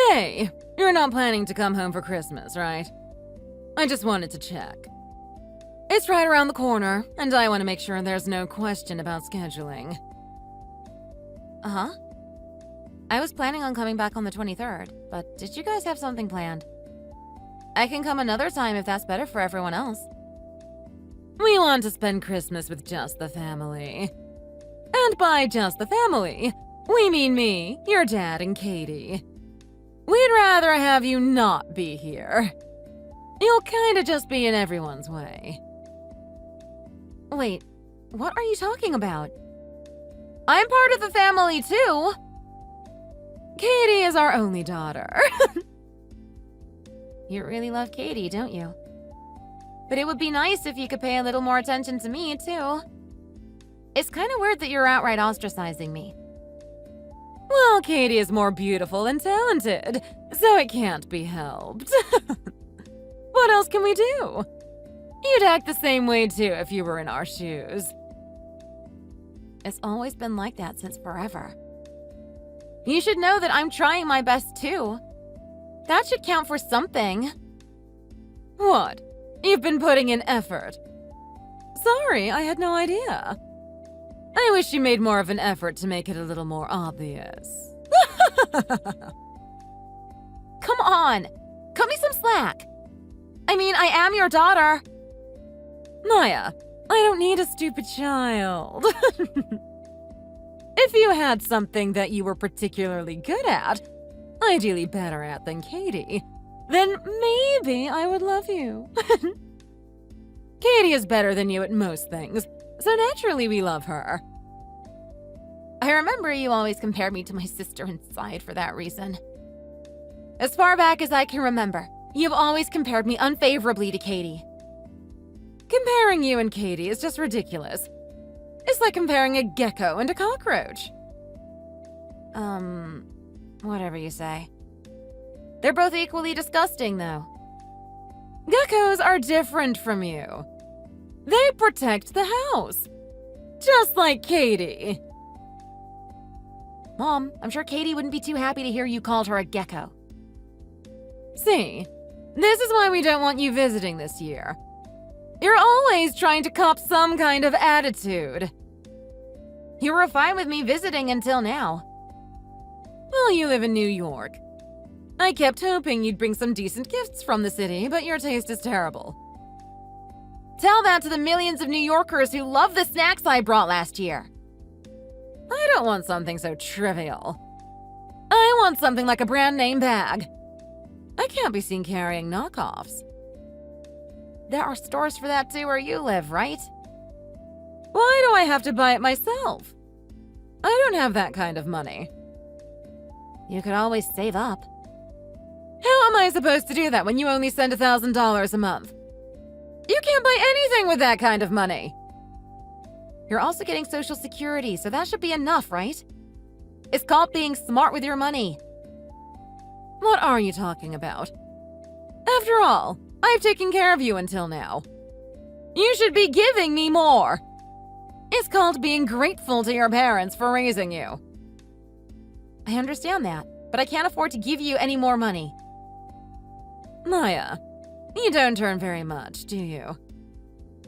Hey, you're not planning to come home for Christmas, right? I just wanted to check. It's right around the corner, and I want to make sure there's no question about scheduling. Uh-huh. I was planning on coming back on the 23rd, but did you guys have something planned? I can come another time if that's better for everyone else. We want to spend Christmas with just the family. And by just the family, we mean me, your dad, and Katie. We'd rather have you not be here. You'll kinda just be in everyone's way. Wait, what are you talking about? I'm part of the family too. Katie is our only daughter. You really love Katie, don't you? But it would be nice if you could pay a little more attention to me too. It's kind of weird that you're outright ostracizing me. Well, Katie is more beautiful and talented, so it can't be helped. What else can we do? You'd act the same way too if you were in our shoes. It's always been like that since forever. You should know that I'm trying my best too. That should count for something. What? You've been putting in effort. Sorry, I had no idea. I wish you made more of an effort to make it a little more obvious. Come on! Cut me some slack! I mean, I am your daughter. Maya, I don't need a stupid child. If you had something that you were particularly good at, ideally better at than Katie, then maybe I would love you. Katie is better than you at most things, so naturally we love her. I remember you always compared me to my sister inside for that reason. As far back as I can remember, you've always compared me unfavorably to Katie. Comparing you and Katie is just ridiculous. It's like comparing a gecko and a cockroach. Whatever you say. They're both equally disgusting, though. Geckos are different from you. They protect the house. Just like Katie. Mom, I'm sure Katie wouldn't be too happy to hear you called her a gecko. See, this is why we don't want you visiting this year. You're always trying to cop some kind of attitude. You were fine with me visiting until now. Well, you live in New York. I kept hoping you'd bring some decent gifts from the city, but your taste is terrible. Tell that to the millions of New Yorkers who love the snacks I brought last year. I don't want something so trivial. I want something like a brand name bag. I can't be seen carrying knockoffs. There are stores for that too where you live, right? Why do I have to buy it myself? I don't have that kind of money. You could always save up. How am I supposed to do that when you only send $1,000 a month? You can't buy anything with that kind of money. You're also getting Social Security, so that should be enough, right? It's called being smart with your money. What are you talking about? After all, I've taken care of you until now. You should be giving me more. It's called being grateful to your parents for raising you. I understand that, but I can't afford to give you any more money. Maya, you don't earn very much, do you?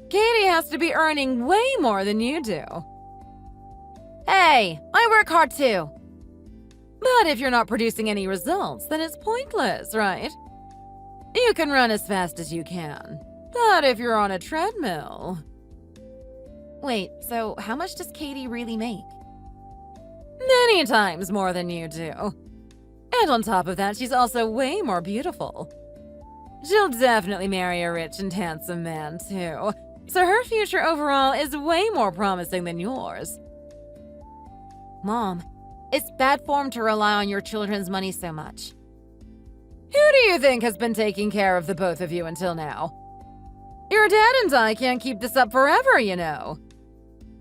Katie has to be earning way more than you do. Hey, I work hard too. But if you're not producing any results, then it's pointless, right? You can run as fast as you can, but if you're on a treadmill... Wait, so how much does Katie really make? Many times more than you do. And on top of that, she's also way more beautiful. She'll definitely marry a rich and handsome man, too. So her future overall is way more promising than yours. Mom, it's bad form to rely on your children's money so much. Who do you think has been taking care of the both of you until now? Your dad and I can't keep this up forever, you know.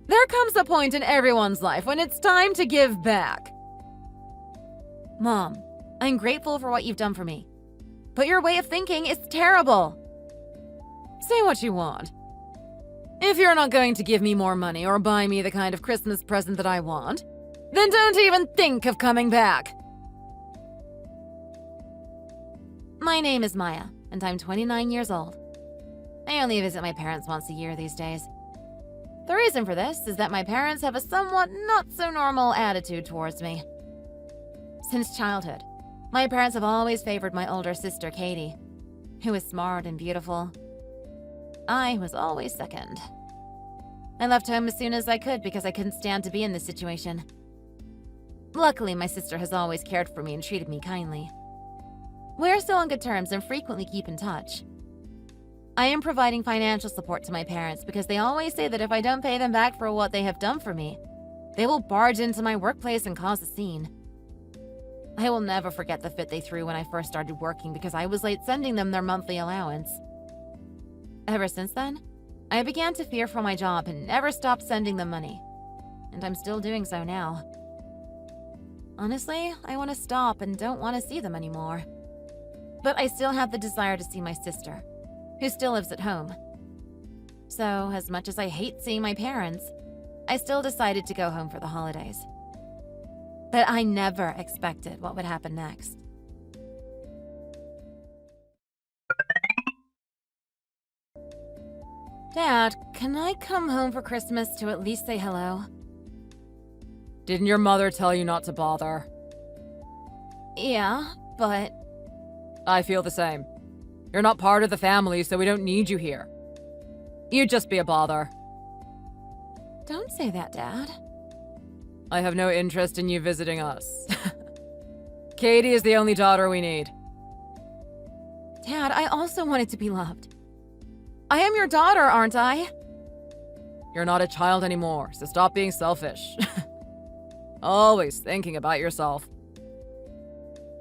There comes a point in everyone's life when it's time to give back. Mom, I'm grateful for what you've done for me. But your way of thinking is terrible. Say what you want. If you're not going to give me more money or buy me the kind of Christmas present that I want, then don't even think of coming back. My name is Maya, and I'm 29 years old. I only visit my parents once a year these days. The reason for this is that my parents have a somewhat not-so-normal attitude towards me. Since childhood, my parents have always favored my older sister, Katie, who is smart and beautiful. I was always second. I left home as soon as I could because I couldn't stand to be in this situation. Luckily, my sister has always cared for me and treated me kindly. We're still on good terms and frequently keep in touch. I am providing financial support to my parents because they always say that if I don't pay them back for what they have done for me, they will barge into my workplace and cause a scene. I will never forget the fit they threw when I first started working because I was late sending them their monthly allowance. Ever since then, I began to fear for my job and never stopped sending them money. And I'm still doing so now. Honestly, I want to stop and don't want to see them anymore. But I still have the desire to see my sister, who still lives at home. So, as much as I hate seeing my parents, I still decided to go home for the holidays. But I never expected what would happen next. Dad, can I come home for Christmas to at least say hello? Didn't your mother tell you not to bother? Yeah, but... I feel the same. You're not part of the family, so we don't need you here. You'd just be a bother. Don't say that, Dad. I have no interest in you visiting us. Katie is the only daughter we need. Dad, I also wanted to be loved. I am your daughter, aren't I? You're not a child anymore, so stop being selfish. Always thinking about yourself.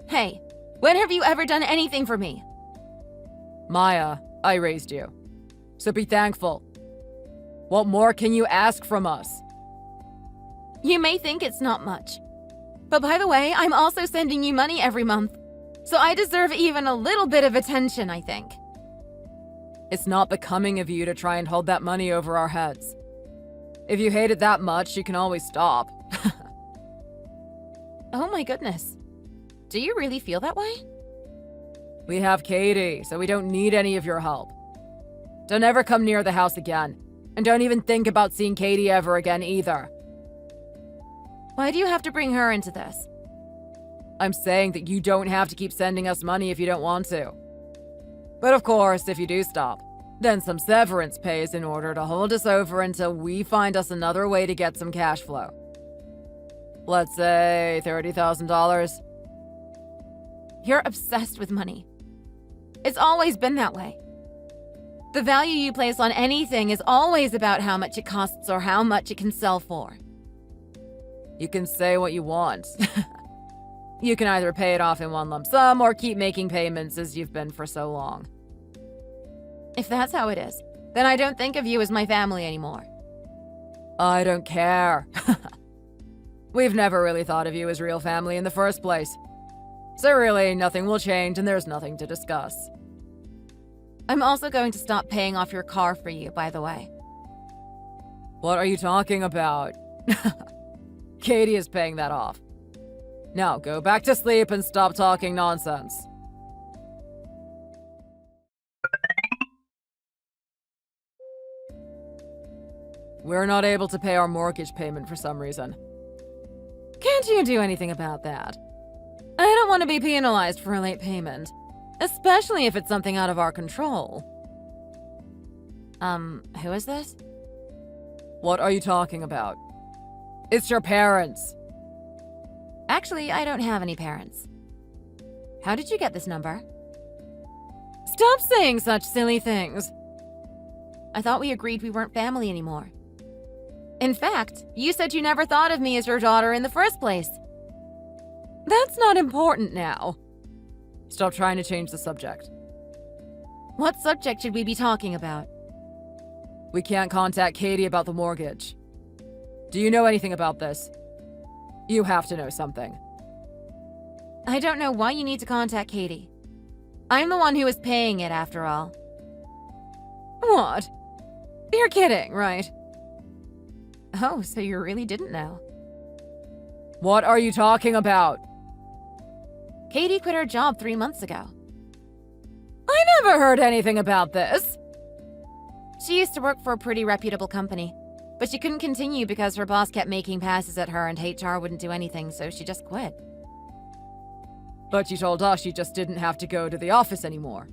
Hey, when have you ever done anything for me? Maya, I raised you. So be thankful. What more can you ask from us? You may think it's not much. But by the way, I'm also sending you money every month. So I deserve even a little bit of attention, I think. It's not becoming of you to try and hold that money over our heads. If you hate it that much, you can always stop. Oh my goodness. Do you really feel that way? We have Katie, so we don't need any of your help. Don't ever come near the house again. And don't even think about seeing Katie ever again either. Why do you have to bring her into this? I'm saying that you don't have to keep sending us money if you don't want to. But of course, if you do stop, then some severance pays in order to hold us over until we find us another way to get some cash flow. Let's say $30,000. You're obsessed with money. It's always been that way. The value you place on anything is always about how much it costs or how much it can sell for. You can say what you want. You can either pay it off in one lump sum or keep making payments as you've been for so long. If that's how it is, then I don't think of you as my family anymore. I don't care. We've never really thought of you as real family in the first place. So really, nothing will change and there's nothing to discuss. I'm also going to stop paying off your car for you, by the way. What are you talking about? Katie is paying that off. Now go back to sleep and stop talking nonsense. We're not able to pay our mortgage payment for some reason. Can't you do anything about that? I don't want to be penalized for a late payment, especially if it's something out of our control. Who is this? What are you talking about? It's your parents. Actually, I don't have any parents. How did you get this number? Stop saying such silly things. I thought we agreed we weren't family anymore. In fact, you said you never thought of me as your daughter in the first place. That's not important now. Stop trying to change the subject. What subject should we be talking about? We can't contact Katie about the mortgage. Do you know anything about this? You have to know something. I don't know why you need to contact Katie. I'm the one who is paying it, after all. What? You're kidding, right? Oh, so you really didn't know. What are you talking about? Katie quit her job 3 months ago. never heard anything about this. She used to work for a pretty reputable company, but she couldn't continue because her boss kept making passes at her and HR wouldn't do anything, so she just quit. But you told us she just didn't have to go to the office anymore.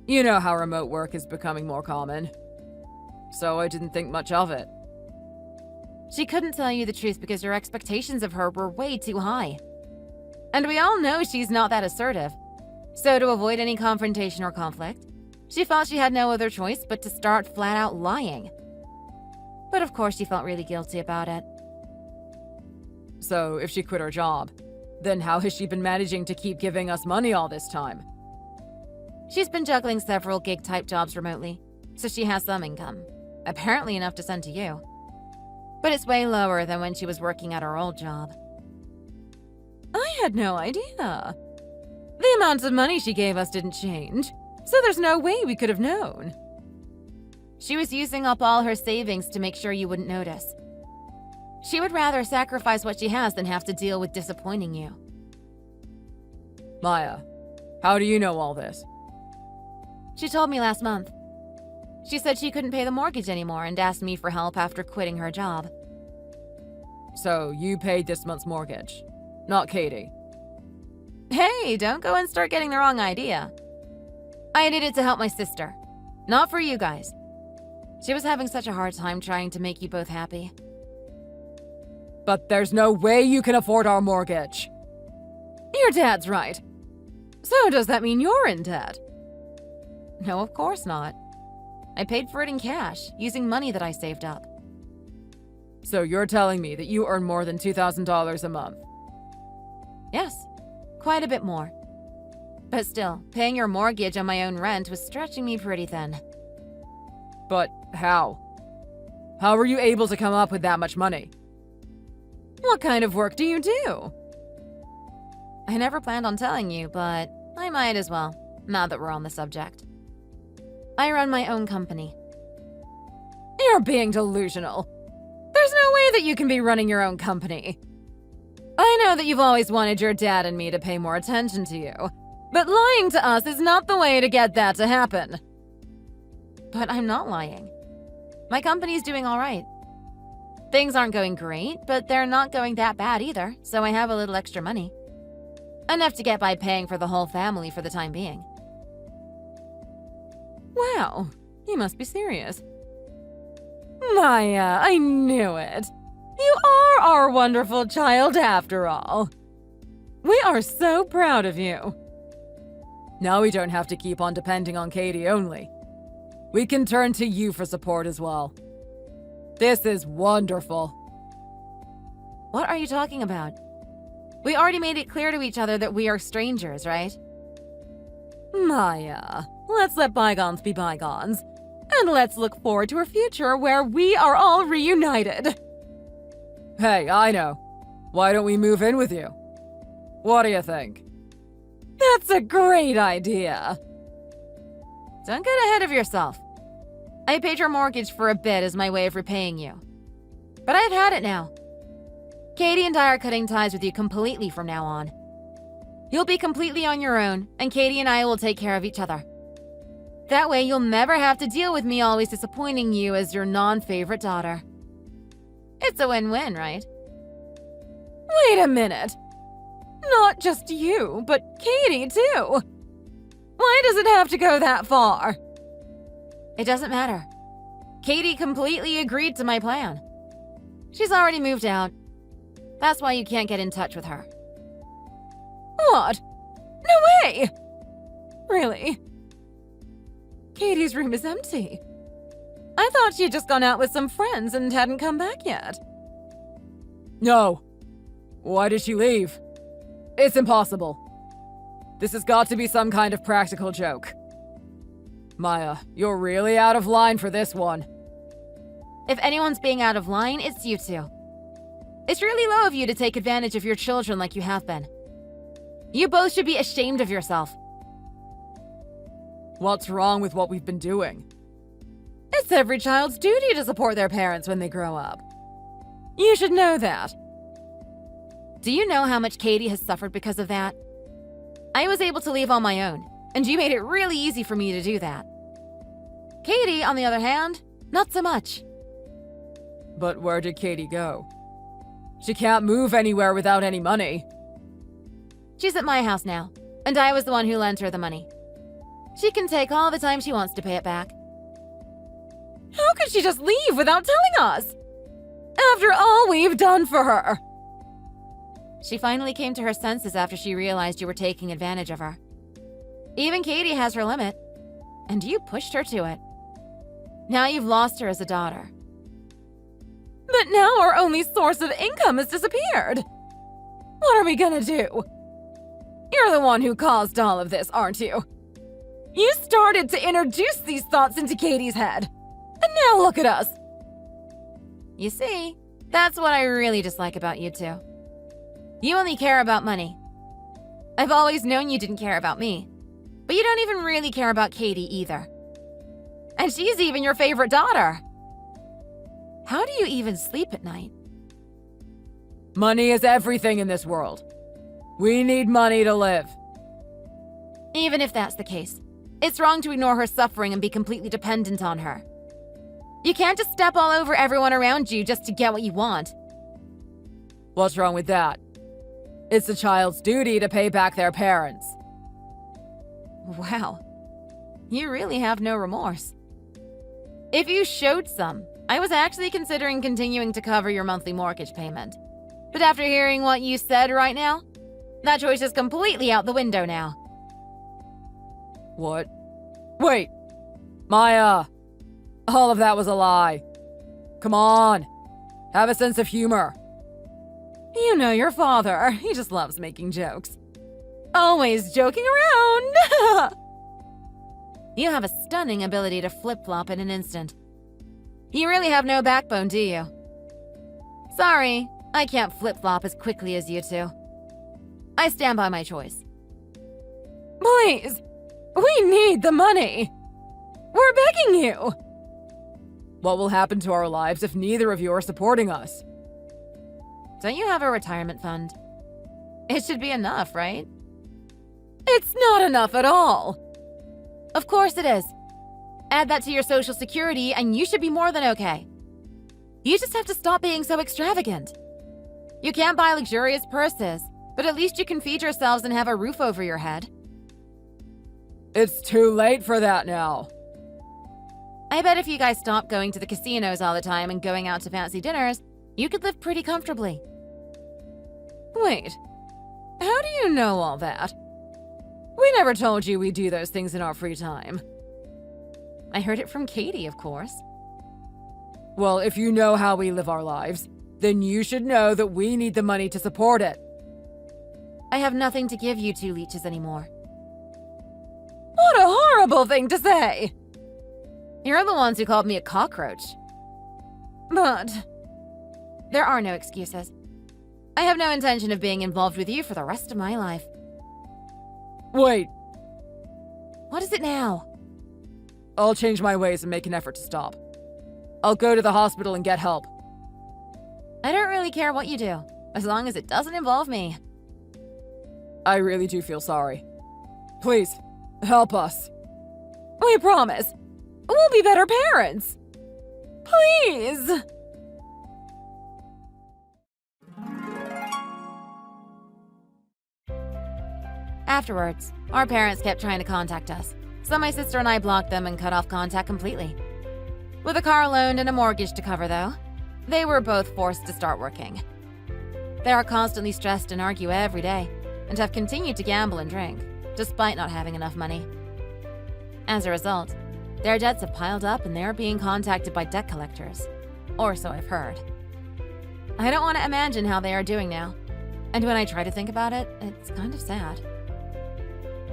You know how remote work is becoming more common. So I didn't think much of it. She couldn't tell you the truth because your expectations of her were way too high. And we all know she's not that assertive. So to avoid any confrontation or conflict, she felt she had no other choice but to start flat out lying. But of course she felt really guilty about it. So if she quit her job, then how has she been managing to keep giving us money all this time? She's been juggling several gig-type jobs remotely, so she has some income. Apparently enough to send to you. But it's way lower than when she was working at her old job. I had no idea. The amount of money she gave us didn't change, so there's no way we could have known. She was using up all her savings to make sure you wouldn't notice. She would rather sacrifice what she has than have to deal with disappointing you. Maya, how do you know all this? She told me last month. She said she couldn't pay the mortgage anymore and asked me for help after quitting her job. So you paid this month's mortgage, not Katie. Hey, don't go and start getting the wrong idea. I did it to help my sister, not for you guys. She was having such a hard time trying to make you both happy. But there's no way you can afford our mortgage. Your dad's right. So does that mean you're in debt? No, of course not. I paid for it in cash, using money that I saved up. So you're telling me that you earn more than $2,000 a month? Yes, quite a bit more. But still, paying your mortgage and my own rent was stretching me pretty thin. But how? How were you able to come up with that much money? What kind of work do you do? I never planned on telling you, but I might as well, now that we're on the subject. I run my own company. You're being delusional. There's no way that you can be running your own company. I know that you've always wanted your dad and me to pay more attention to you, but lying to us is not the way to get that to happen. But I'm not lying. My company's doing all right. Things aren't going great, but they're not going that bad either, so I have a little extra money. Enough to get by paying for the whole family for the time being. Wow, you must be serious. Maya, I knew it. You are our wonderful child after all. We are so proud of you. Now we don't have to keep on depending on Katie only. We can turn to you for support as well. This is wonderful. What are you talking about? We already made it clear to each other that we are strangers, right? Maya, let's let bygones be bygones. And let's look forward to a future where we are all reunited. Hey, I know. Why don't we move in with you? What do you think? That's a great idea. Don't get ahead of yourself. I paid your mortgage for a bit as my way of repaying you. But I've had it now. Katie and I are cutting ties with you completely from now on. You'll be completely on your own, and Katie and I will take care of each other. That way you'll never have to deal with me always disappointing you as your non-favorite daughter. It's a win-win, right? Wait a minute. Not just you, but Katie too. Why does it have to go that far? It doesn't matter. Katie completely agreed to my plan. She's already moved out. That's why you can't get in touch with her. What? No way! Really? Katie's room is empty. I thought she had just gone out with some friends and hadn't come back yet. No. Why did she leave? It's impossible. This has got to be some kind of practical joke. Maya, you're really out of line for this one. If anyone's being out of line, it's you two. It's really low of you to take advantage of your children like you have been. You both should be ashamed of yourself. What's wrong with what we've been doing? It's every child's duty to support their parents when they grow up. You should know that. Do you know how much Katie has suffered because of that? I was able to leave on my own. and you made it really easy for me to do that. Katie, on the other hand, not so much. But where did Katie go? She can't move anywhere without any money. She's at my house now, and I was the one who lent her the money. She can take all the time she wants to pay it back. How could she just leave without telling us? After all we've done for her! She finally came to her senses after she realized you were taking advantage of her. Even Katie has her limit, and you pushed her to it. Now you've lost her as a daughter. But now our only source of income has disappeared. What are we gonna do? You're the one who caused all of this, aren't you? You started to introduce these thoughts into Katie's head. And now look at us. You see, that's what I really dislike about you two. You only care about money. I've always known you didn't care about me. But you don't even really care about Katie either. And she's even your favorite daughter. How do you even sleep at night? Money is everything in this world. We need money to live. Even if that's the case, it's wrong to ignore her suffering and be completely dependent on her. You can't just step all over everyone around you just to get what you want. What's wrong with that? It's a child's duty to pay back their parents. Wow. You really have no remorse. If you showed some, I was actually considering continuing to cover your monthly mortgage payment. But after hearing what you said right now, that choice is completely out the window now. What? Wait! Maya! All of that was a lie. Come on! Have a sense of humor. You know your father. He just loves making jokes. Always joking around! You have a stunning ability to flip-flop in an instant. You really have no backbone, do you? Sorry, I can't flip-flop as quickly as you two. I stand by my choice. Please! We need the money! We're begging you! What will happen to our lives if neither of you are supporting us? Don't you have a retirement fund? It should be enough, right? It's not enough at all! Of course it is. Add that to your social security and you should be more than okay. You just have to stop being so extravagant. You can't buy luxurious purses, but at least you can feed yourselves and have a roof over your head. It's too late for that now. I bet if you guys stopped going to the casinos all the time and going out to fancy dinners, you could live pretty comfortably. Wait, how do you know all that? We never told you we do those things in our free time. I heard it from Katie, of course. Well, if you know how we live our lives, then you should know that we need the money to support it. I have nothing to give you two leeches anymore. What a horrible thing to say! You're the ones who called me a cockroach. But there are no excuses. I have no intention of being involved with you for the rest of my life. Wait. What is it now? I'll change my ways and make an effort to stop. I'll go to the hospital and get help. I don't really care what you do, as long as it doesn't involve me. I really do feel sorry. Please, help us. We promise. We'll be better parents. Please! Afterwards, our parents kept trying to contact us, so my sister and I blocked them and cut off contact completely. With a car loaned and a mortgage to cover, though, they were both forced to start working. They are constantly stressed and argue every day, and have continued to gamble and drink, despite not having enough money. As a result, their debts have piled up and they are being contacted by debt collectors, or so I've heard. I don't want to imagine how they are doing now, and when I try to think about it, it's kind of sad.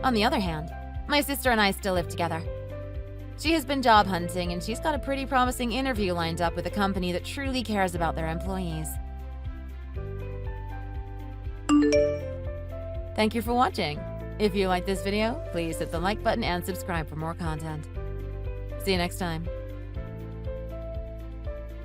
On the other hand, my sister and I still live together. She has been job hunting and she's got a pretty promising interview lined up with a company that truly cares about their employees. Thank you for watching. If you liked this video, please hit the like button and subscribe for more content. See you next time.